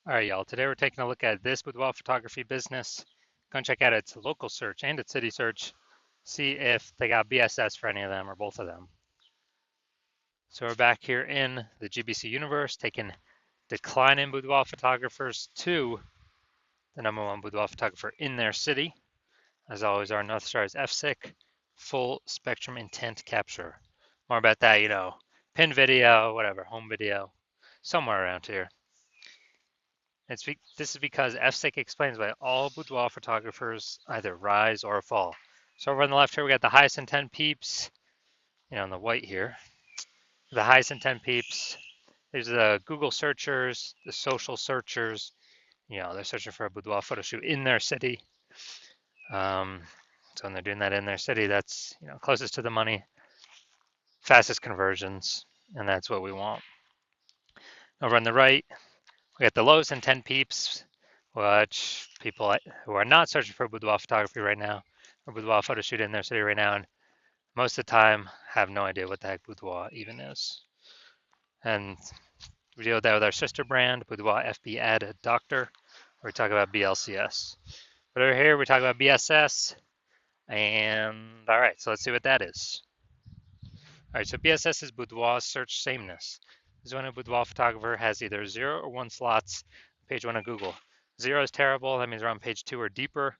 All right, y'all. Today we're taking a look at this boudoir photography business. Go and check out its local search and its city search. See if they got BSS for any of them or both of them. So we're back here in the GBC universe, taking declining boudoir photographers to the #1 boudoir photographer in their city. As always, our North Star is FSIC, full spectrum intent capture. More about that, pin video, whatever, home video, somewhere around here. This is because FSIC explains why all boudoir photographers either rise or fall. So over on the left here, we got the highest intent peeps, in the white here. The highest intent peeps. These are the Google searchers, the social searchers. They're searching for a boudoir photo shoot in their city. So when they're doing that in their city, that's closest to the money, fastest conversions, and that's what we want. Over on the right, we got the lowest intent peeps, which people who are not searching for boudoir photography right now, or boudoir photo shoot in their city right now, and most of the time have no idea what the heck boudoir even is. And we deal with that with our sister brand, Boudoir FB Ad Doctor, where we talk about BLCS. But over here, we talk about BSS, and all right, so let's see what that is. All right, so BSS is boudoir search sameness. This is when a boudoir photographer has either 0 or 1 slots on page 1 of Google. 0 is terrible, that means we're on page 2 or deeper,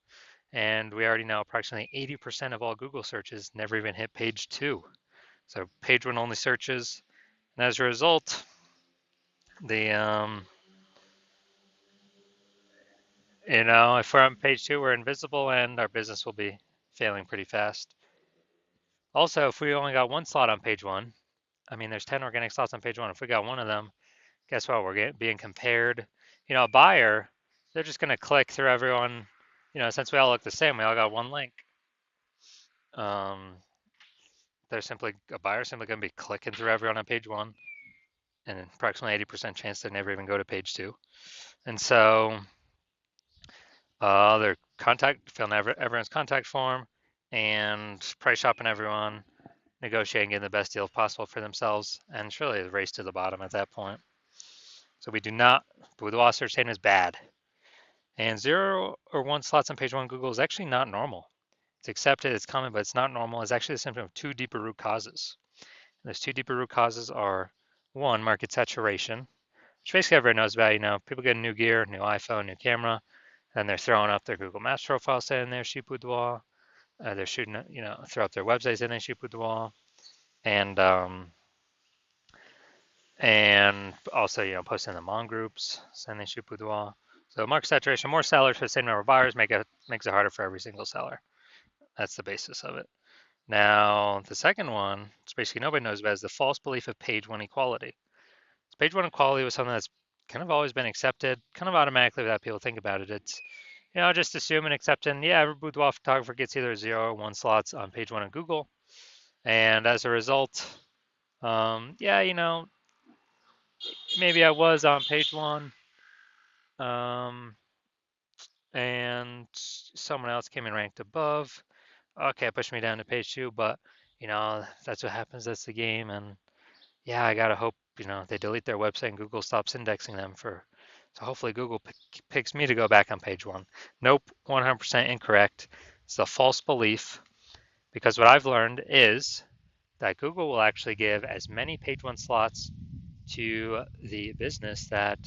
and we already know approximately 80% of all Google searches never even hit page 2. So page 1 only searches, and as a result, if we're on page 2, we're invisible and our business will be failing pretty fast. Also, if we only got 1 slot on page 1, there's 10 organic slots on page 1. If we got 1 of them, guess what? We're being compared. A buyer, they're just going to click through everyone. Since we all look the same, we all got 1 link. A buyer simply going to be clicking through everyone on page 1, and approximately 80% chance they never even go to page 2. And so they're filling everyone's contact form and price shopping everyone, negotiating, getting the best deal possible for themselves, and it's really a race to the bottom at that point. So boudoir search is bad. And 0 or 1 slots on page 1 Google is actually not normal. It's accepted, it's common, but it's not normal. It's actually a symptom of 2 deeper root causes. And those 2 deeper root causes are 1, market saturation, which basically everyone knows about. People get new gear, new iPhone, new camera, and they're throwing up their Google Maps profile saying they're shoot boudoir. They're shooting, throw up their websites saying they shoot boudoir, and also, posting in the mom groups saying they shoot boudoir. So market saturation, more sellers for the same number of buyers makes it harder for every single seller. That's the basis of it. Now, the second one, which basically nobody knows about, is the false belief of page 1 equality. So page 1 equality was something that's kind of always been accepted, kind of automatically without people think about it. It's, just assume and accept, and every boudoir photographer gets either 0 or 1 slots on page 1 of Google. And as a result, maybe I was on page 1, and someone else came and ranked above. Okay, pushed me down to page 2, but that's what happens. That's the game, and I gotta hope they delete their website and Google stops indexing them so hopefully Google picks me to go back on page 1. Nope, 100% incorrect. It's a false belief, because what I've learned is that Google will actually give as many page 1 slots to the business that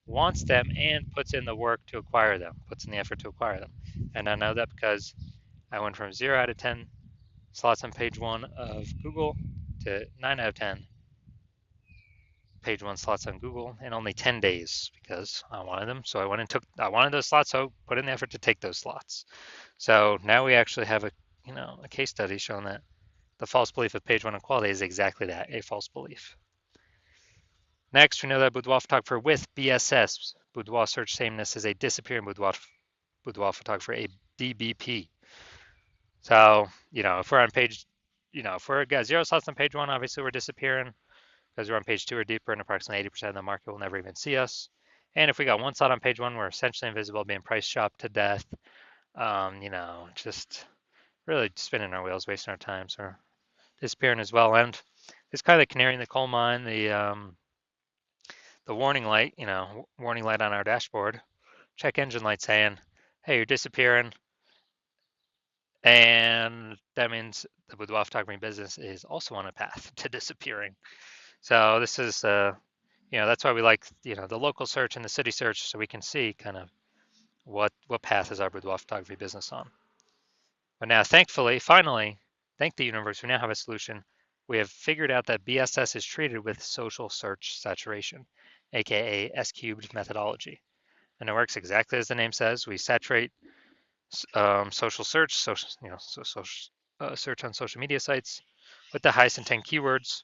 wants them and puts in the work to acquire them, puts in the effort to acquire them. And I know that because I went from 0 out of 10 slots on page 1 of Google to 9 out of 10 page 1 slots on Google in only 10 days because I wanted them. So I wanted those slots, so put in the effort to take those slots. So now we actually have a case study showing that the false belief of page 1 equality is exactly that, a false belief. Next, we know that boudoir photographer with BSS, boudoir search sameness, is a disappearing boudoir photographer, a DBP. So, if we're on page, if we're got 0 slots on page 1, obviously we're disappearing because we're on page 2 or deeper, and approximately 80% of the market will never even see us. And if we got 1 slot on page 1, we're essentially invisible, being price shopped to death. Just really spinning our wheels, wasting our time, so disappearing as well. And it's kind of the canary in the coal mine, the the warning light, warning light on our dashboard, check engine light saying, hey, you're disappearing. And that means the boudoir photography business is also on a path to disappearing. So this is, that's why we like, the local search and the city search, so we can see kind of what path is our boudoir photography business on. But now, thankfully, finally, thank the universe, we now have a solution. We have figured out that BSS is treated with social search saturation, aka S-cubed methodology. And it works exactly as the name says. We saturate social search, search on social media sites with the highest intent keywords,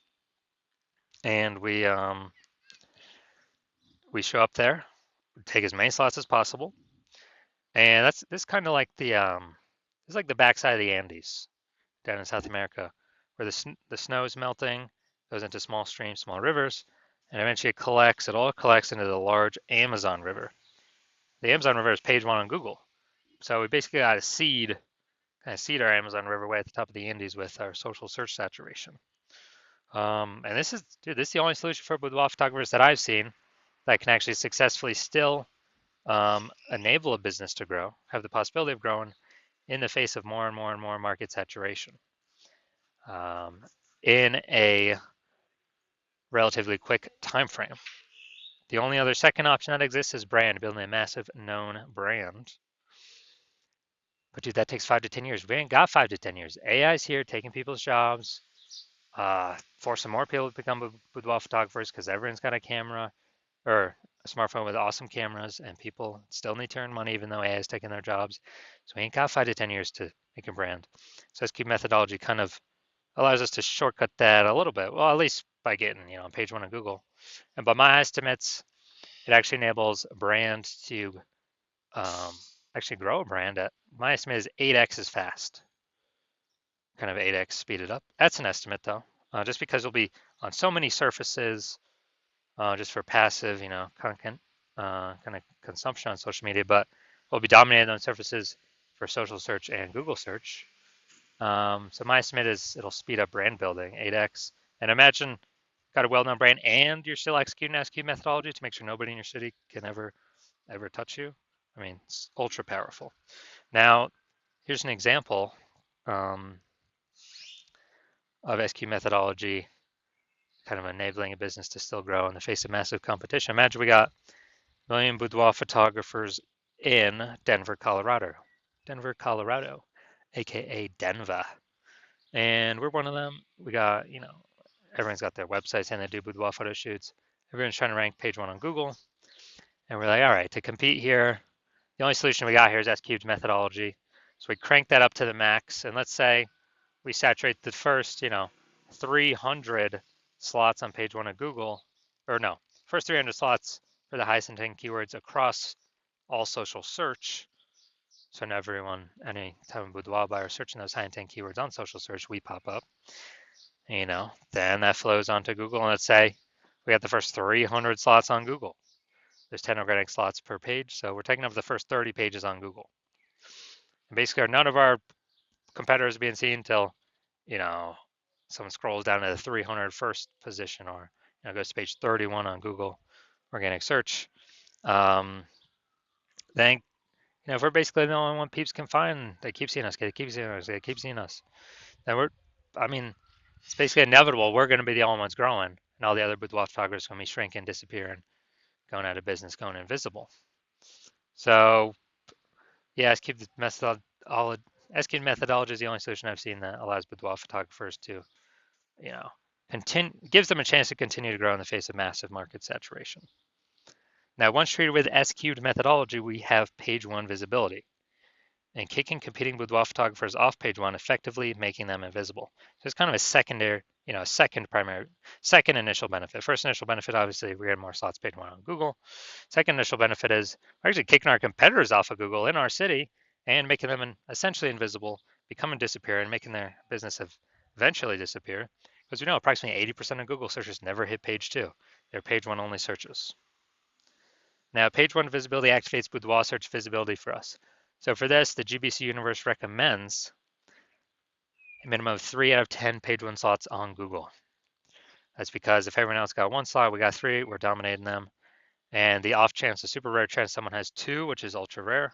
and we show up there, take as many slots as possible, and that's this kind of like it's like the backside of the Andes down in South America, where the snow is melting, goes into small streams, small rivers, and eventually it all collects into the large Amazon River. The Amazon River is page one on Google, so we basically got to seed our Amazon River way at the top of the Andes with our social search saturation. And this is the only solution for boudoir photographers that I've seen that can actually successfully still enable a business to grow, have the possibility of growing in the face of more and more and more market saturation in a relatively quick time frame. The only other second option that exists is brand, building a massive known brand. But dude, that takes 5 to 10 years. We ain't got 5 to 10 years. AI's here taking people's jobs, forcing more people to become boudoir photographers because everyone's got a camera or a smartphone with awesome cameras, and people still need to earn money even though AI is taking their jobs. So we ain't got 5 to 10 years to make a brand. So SQ methodology kind of allows us to shortcut that a little bit. Well, at least by getting, on page one of Google. And by my estimates, it actually enables a brand to actually grow a brand at, my estimate is 8x as fast. Kind of 8x speeded up. That's an estimate though, just because it'll be on so many surfaces, just for passive, content, kind of consumption on social media, but will be dominated on surfaces for social search and Google search. So my estimate is it'll speed up brand building 8x. And imagine got a well-known brand and you're still executing SQ methodology to make sure nobody in your city can ever touch you. I mean, it's ultra powerful. Now, here's an example of SQ methodology kind of enabling a business to still grow in the face of massive competition. Imagine we got a million boudoir photographers in Denver, Colorado. Denver, Colorado, aka Denver. And we're one of them. We got, everyone's got their websites and they do boudoir photo shoots. Everyone's trying to rank page one on Google. And we're like, all right, to compete here, the only solution we got here is S-cubed methodology. So we crank that up to the max. And let's say we saturate the first, 300 slots on page one of Google, or no, first 300 slots for the highest intent keywords across all social search. So now everyone, any time a boudoir buyer searching those high intent keywords on social search, we pop up. Then that flows onto Google, and let's say we got the first 300 slots on Google. There's 10 organic slots per page, so we're taking up the first 30 pages on Google. And basically, none of our competitors are being seen until, someone scrolls down to the 300 first position, or goes to page 31 on Google organic search. Then, if we're basically the only one peeps can find, they keep seeing us, they keep seeing us, they keep seeing us. Then it's basically inevitable. We're going to be the only ones growing, and all the other boudoir photographers are going to be shrinking, disappearing, going out of business, going invisible. So, yeah, SQ methodology is the only solution I've seen that allows boudoir photographers to, gives them a chance to continue to grow in the face of massive market saturation. Now, once treated with S-cubed methodology, we have page one visibility and kicking competing boudoir photographers off page one, effectively making them invisible. So it's kind of a second initial benefit. First initial benefit, obviously, we get more slots page one on Google. Second initial benefit is we're actually kicking our competitors off of Google in our city and making them essentially invisible, becoming disappear, and making their business eventually disappear. Because we know approximately 80% of Google searches never hit page two. They're page one only searches. Now, page one visibility activates boudoir search visibility for us. So for this, the GBC universe recommends a minimum of 3 out of 10 page one slots on Google. That's because if everyone else got one slot, we got three, we're dominating them. And the off chance, the super rare chance someone has two, which is ultra rare,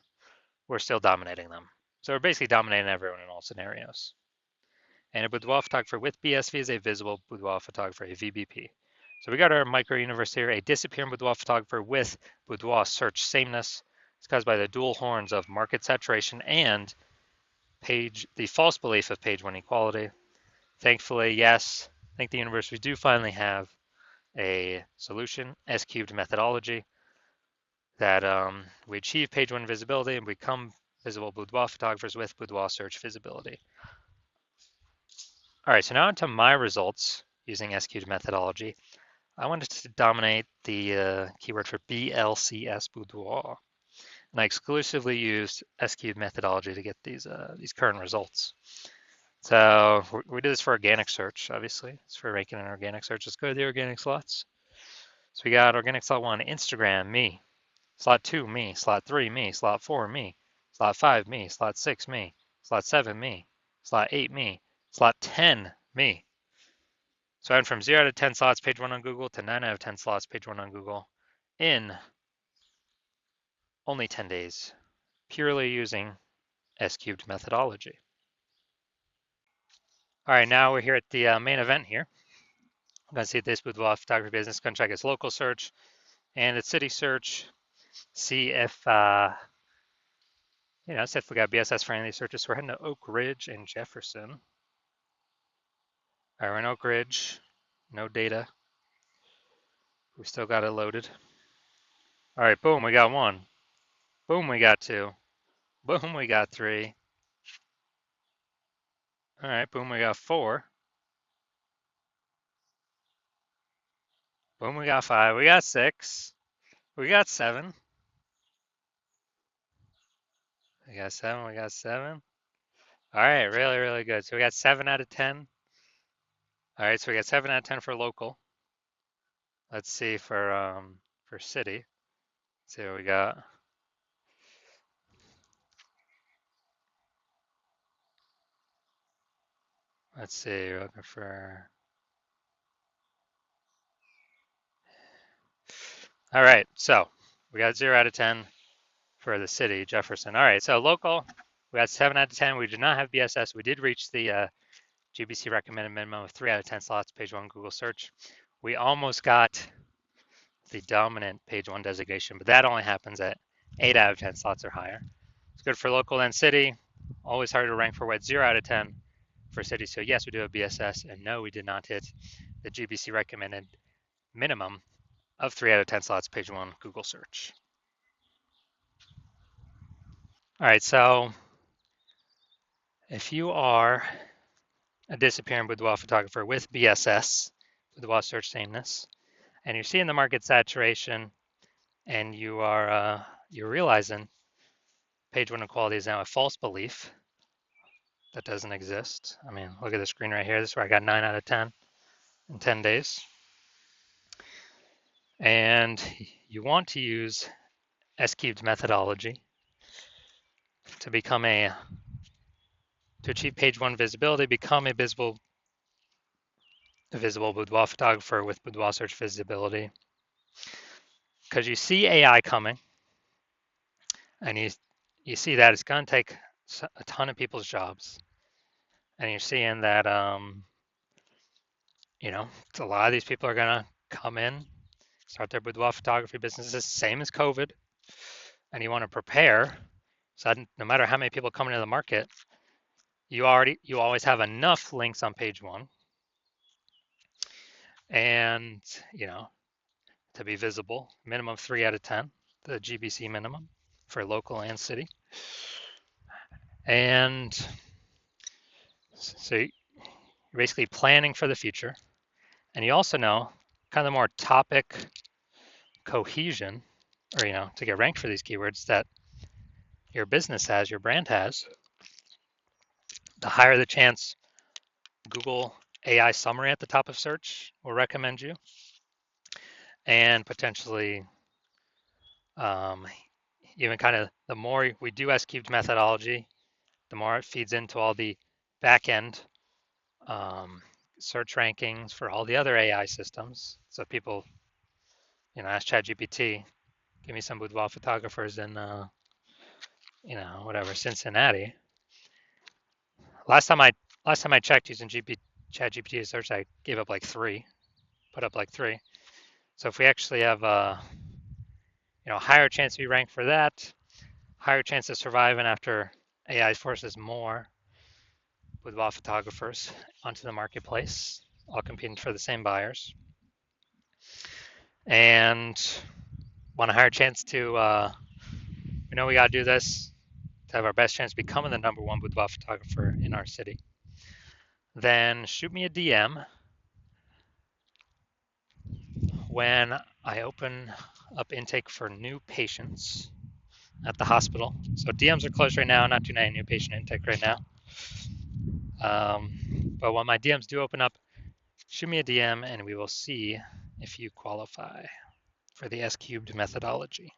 we're still dominating them. So we're basically dominating everyone in all scenarios. And a boudoir photographer with BSV is a visible boudoir photographer, a VBP. So we got our micro universe here, a disappearing boudoir photographer with boudoir search sameness. It's caused by the dual horns of market saturation and the false belief of page one equality. Thankfully, yes, I think the universe, we do finally have a solution, S cubed methodology, that we achieve page one visibility and become visible boudoir photographers with boudoir search visibility. All right, so now onto my results using S cubed methodology. I wanted to dominate the keyword for BLCS boudoir, and I exclusively used S cubed methodology to get these current results. So we did this for organic search, obviously. It's for ranking in organic search. Let's go to the organic slots. So we got organic slot 1, Instagram, me. Slot 2, me. Slot 3, me. Slot 4, me. Slot 5, me. Slot 6, me. Slot 7, me. Slot 8, me. Slot 10, me. So I went from 0 out of 10 slots page 1 on Google to 9 out of 10 slots page 1 on Google in only 10 days, purely using S cubed methodology. All right, now we're here at the main event here. I'm going to see this boudoir photography business, going to check its local search and its city search, see if, see if we got BSS friendly searches. So we're heading to Oak Ridge and Jefferson. All right, we're in Oak Ridge, no data. We still got it loaded. All right, boom, we got one. Boom, we got two. Boom, we got three. All right, boom, we got four. Boom, we got five. We got six. We got seven. We got seven. We got seven. All right, really, really good. So we got 7 out of 10. All right, so we got 7 out of 10 for local. Let's see for city. Let's see what we got. Let's see, we're looking for. All right, so we got 0 out of 10 for the city, Jefferson. All right, so local, we got 7 out of 10. We did not have BSS. We did reach the GBC recommended minimum of 3 out of 10 slots, page 1 Google search. We almost got the dominant page 1 designation, but that only happens at 8 out of 10 slots or higher. It's good for local and city. Always hard to rank for what, 0 out of 10 for city. So yes, we do have BSS, and no, we did not hit the GBC recommended minimum of 3 out of 10 slots, page 1 Google search. All right, so if you are a disappearing boudoir photographer with BSS, boudoir search sameness, and you're seeing the market saturation, and you're realizing page 1 equality is now a false belief that doesn't exist. I mean, look at the screen right here. This is where I got 9 out of 10 in 10 days. And you want to use S cubed methodology to achieve page 1 visibility, become a visible boudoir photographer with boudoir search visibility. Because you see AI coming, and you see that it's going to take a ton of people's jobs, and you're seeing that a lot of these people are going to come in, start their boudoir photography businesses, same as COVID, and you want to prepare so that no matter how many people come into the market, you always have enough links on page 1, and to be visible, minimum 3 out of 10, the GBC minimum for local and city. And so you're basically planning for the future. And you also know kind of more topic cohesion, or to get ranked for these keywords that your business has, your brand has, the higher the chance Google AI summary at the top of search will recommend you. And potentially even kind of the more we do S cubed methodology, the more it feeds into all the back end search rankings for all the other AI systems. So people, ask ChatGPT, give me some boudoir photographers in, whatever, Cincinnati. Last time I last time I checked using ChatGPT to search, I gave up like three, put up like three. So if we actually have higher chance to be ranked for that, higher chance of surviving after AI forces more boudoir photographers onto the marketplace, all competing for the same buyers, and want a higher chance to, we know we got to do this to have our best chance of becoming the number one boudoir photographer in our city. Then shoot me a DM when I open up intake for new patients at the hospital. So DMs are closed right now, not doing any new patient intake right now. But when my DMs do open up, shoot me a DM and we will see if you qualify for the S cubed methodology.